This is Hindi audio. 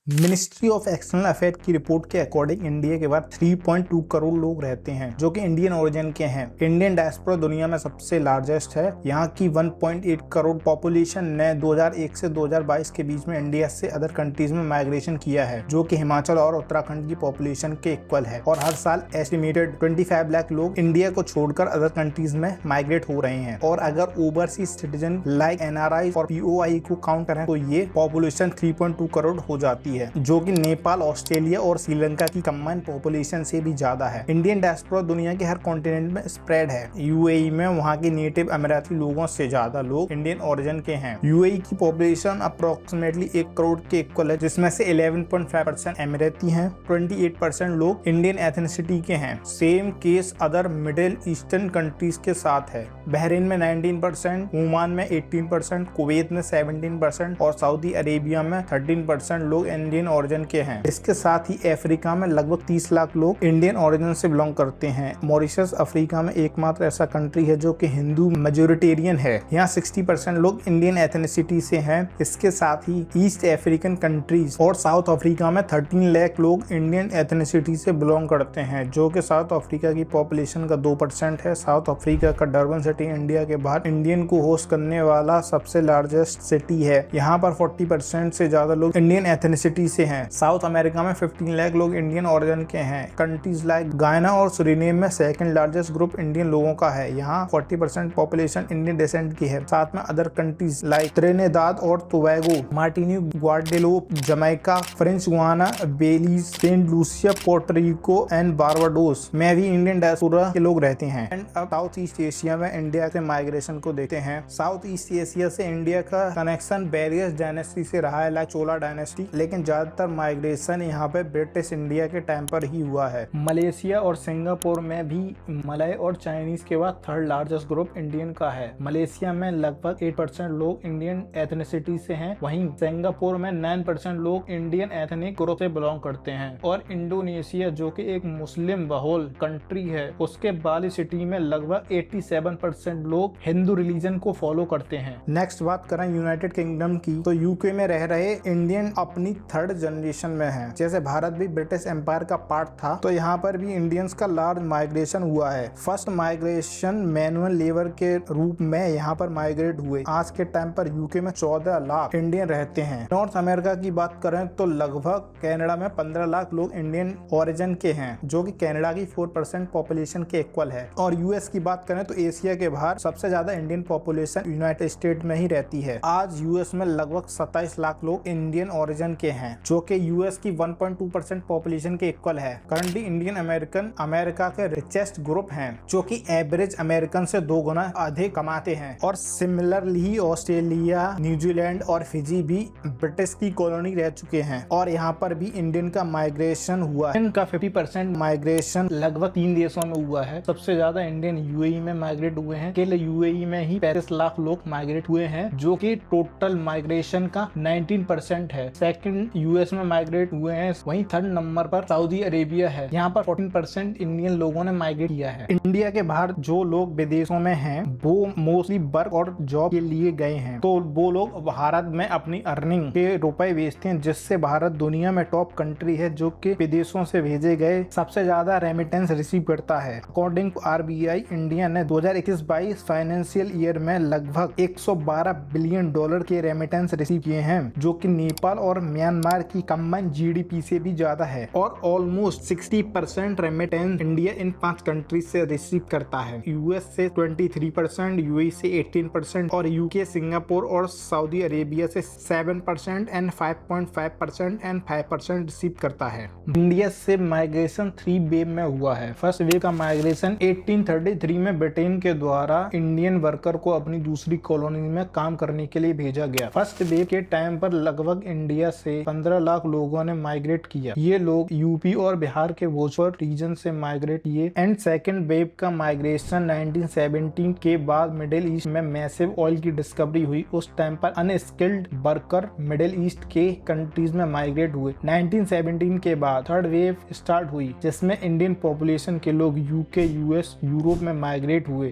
मिनिस्ट्री ऑफ एक्सटर्नल अफेयर की रिपोर्ट के अकॉर्डिंग इंडिया के बाद 3.2 करोड़ लोग रहते हैं जो कि इंडियन ओरिजिन के हैं। इंडियन डायस्पोरा दुनिया में सबसे लार्जेस्ट है। यहाँ की 1.8 करोड़ पॉपुलेशन ने 2001 से 2022 के बीच में इंडिया से अदर कंट्रीज में माइग्रेशन किया है, जो कि हिमाचल और उत्तराखंड की पॉपुलेशन के इक्वल है। और हर साल एस्टिमेटेड 25 लाख लोग इंडिया को छोड़कर अदर कंट्रीज में माइग्रेट हो रहे हैं। और अगर ओवरसीज सिटीजन लाइक NRI और POI को काउंट करें तो ये पॉपुलेशन 3.2 करोड़ हो जाती है, जो कि नेपाल, ऑस्ट्रेलिया और श्रीलंका की कंबाइंड पॉपुलेशन से भी ज्यादा है। इंडियन डायस्पोरा दुनिया के हर कॉन्टिनेंट में स्प्रेड है। UAE में वहाँ के नेटिव अमीराती लोगों से ज्यादा लोग इंडियन ओरिजिन के हैं। UAE की पॉपुलेशन अप्रोक्सीमेटली 1 करोड़ के इक्वल है, जिसमें से 11.5% अमीराती हैं, 28% लोग इंडियन एथनिसिटी के हैं। Same case other middle eastern countries के साथ है। बहरीन में 19%, ओमान में 18%, कुवैत में 17% और सऊदी अरेबिया में 13% लोग इंडियन ओरिजिन के हैं। इसके साथ ही अफ्रीका में लगभग 30 लाख लोग इंडियन ओरिजिन से बिलोंग करते हैं। मॉरिशस अफ्रीका में एकमात्र ऐसा कंट्री है जो कि हिंदू मेजोरिटेरियन है। यहाँ 60% लोग इंडियन एथनिसिटी से हैं। इसके साथ ही ईस्ट अफ्रीकन कंट्रीज और साउथ अफ्रीका में 13 लाख लोग इंडियन एथनिसिटी से बिलोंग करते हैं, जो कि साउथ अफ्रीका की पॉपुलेशन का 2% है। साउथ अफ्रीका का डरबन सिटी इंडिया के बाहर इंडियन को होस्ट करने वाला सबसे लार्जेस्ट सिटी है। यहाँ पर 40% से ज्यादा लोग इंडियन एथनिसिटी से हैं। साउथ अमेरिका में 15 लाख लोग इंडियन ओरिजिन के हैं। कंट्रीज लाइक गायना और सुरीनेम में सेकंड लार्जेस्ट ग्रुप इंडियन लोगों का है। यहाँ 40% पॉपुलेशन इंडियन डेसेंट की है। साथ में अदर कंट्रीज लाइक त्रिनिदाद और Tobago, Martinique, Guadeloupe, Jamaica, French Guiana, Belize, Saint Lucia, Puerto Rico and Barbados में भी इंडियन डायस्पोरा के लोग रहते हैं। एंड अब साउथ ईस्ट एशिया में इंडिया के माइग्रेशन को देखते हैं। साउथ ईस्ट एशिया से इंडिया का कनेक्शन वेरियस डायनेस्टी से रहा है, लाइक चोला डायनेस्टी, लेकिन ज्यादातर माइग्रेशन यहाँ पे ब्रिटिश इंडिया के टाइम पर ही हुआ है। मलेशिया और सिंगापुर में भी मलय और चाइनीज के बाद थर्ड लार्जेस्ट ग्रुप इंडियन का है। मलेशिया में लगभग 8% लोग इंडियन एथनिसिटी से हैं, वहीं सिंगापुर में 9% लोग इंडियन एथनिक ग्रुप से बिलोंग करते हैं। और इंडोनेशिया, जो कि एक मुस्लिम बहुल कंट्री है, उसके बाली सिटी में लगभग 87% लोग हिंदू रिलीजन को फॉलो करते हैं। नेक्स्ट बात करें यूनाइटेड किंगडम की, तो यूके में रह रहे इंडियन अपनी थर्ड जनरेशन में है। जैसे भारत भी ब्रिटिश एम्पायर का पार्ट था, तो यहाँ पर भी इंडियंस का लार्ज माइग्रेशन हुआ है। फर्स्ट माइग्रेशन मैनुअल लेबर के रूप में यहाँ पर माइग्रेट हुए। आज के टाइम पर यूके में 14 लाख इंडियन रहते हैं। नॉर्थ अमेरिका की बात करें तो लगभग कनाडा में 15 लाख लोग इंडियन ओरिजिन के हैं, जो कि कनाडा की 4% पॉपुलेशन के इक्वल है। और यूएस की बात करें तो एशिया के बाहर सबसे ज्यादा इंडियन पॉपुलेशन यूनाइटेड स्टेट में ही रहती है। आज यूएस में लगभग 27 लाख लोग इंडियन ओरिजिन के हैं, जो कि यूएस की 1.2% पॉपुलेशन के इक्वल है। करंटली इंडियन अमेरिकन अमेरिका के रिचेस्ट ग्रुप हैं, जो कि एवरेज अमेरिकन से 2 गुना अधिक कमाते हैं। और सिमिलरली ऑस्ट्रेलिया, न्यूजीलैंड और फिजी भी ब्रिटिश की कॉलोनी रह चुके हैं, और यहाँ पर भी इंडियन का माइग्रेशन हुआ है। इनका 50% माइग्रेशन लगभग 3 देशों में हुआ है। सबसे ज्यादा इंडियन UAE में माइग्रेट हुए हैं। केवल UAE में ही 35 लाख लोग माइग्रेट हुए हैं, जो कि टोटल माइग्रेशन का 19% है। सेकंड US में माइग्रेट हुए हैं। वहीं थर्ड नंबर पर सऊदी अरेबिया है। यहाँ पर 14% इंडियन लोगों ने माइग्रेट किया है। इंडिया के बाहर जो लोग विदेशों में हैं, वो मोस्टली वर्क और जॉब के लिए गए हैं, तो वो लोग भारत में अपनी अर्निंग के रुपए भेजते हैं, जिससे भारत दुनिया में टॉप कंट्री है, जो कि विदेशों से भेजे गए सबसे ज्यादा रेमिटेंस रिसीव करता है। अकॉर्डिंग टू RBI, इंडिया ने 2021-22 फाइनेंशियल ईयर में लगभग $112 बिलियन के रेमिटेंस रिसीव किए हैं, जो कि नेपाल और म्यांमार की कंबाइंड GDP से भी ज्यादा है। और almost 60% remittance India in 5 countries से रिसीव करता है। US से 23%, UAE से 18% और UK, सिंगापुर और सऊदी अरेबिया से 7% एंड 5.5% एंड 5% रिसीव करता है। इंडिया से माइग्रेशन 3 वेव में हुआ है। फर्स्ट वेव का माइग्रेशन 1833 में ब्रिटेन के द्वारा इंडियन वर्कर को अपनी दूसरी कॉलोनी में काम करने के लिए भेजा गया। फर्स्ट वेव के टाइम पर लगभग इंडिया से 15 लाख लोगों ने माइग्रेट किया। ये लोग यूपी और बिहार के भोजपुर रीजन से माइग्रेट किए। एंड सेकंड वेव का माइग्रेशन 1917 के बाद मिडिल ईस्ट में मैसिव ऑयल की डिस्कवरी हुई। उस टाइम पर अनस्किल्ड वर्कर मिडिल ईस्ट के कंट्रीज में माइग्रेट हुए। 1917 के बाद थर्ड वेव स्टार्ट हुई, जिसमें इंडियन पॉपुलेशन के लोग UK, US, यूरोप में माइग्रेट हुए।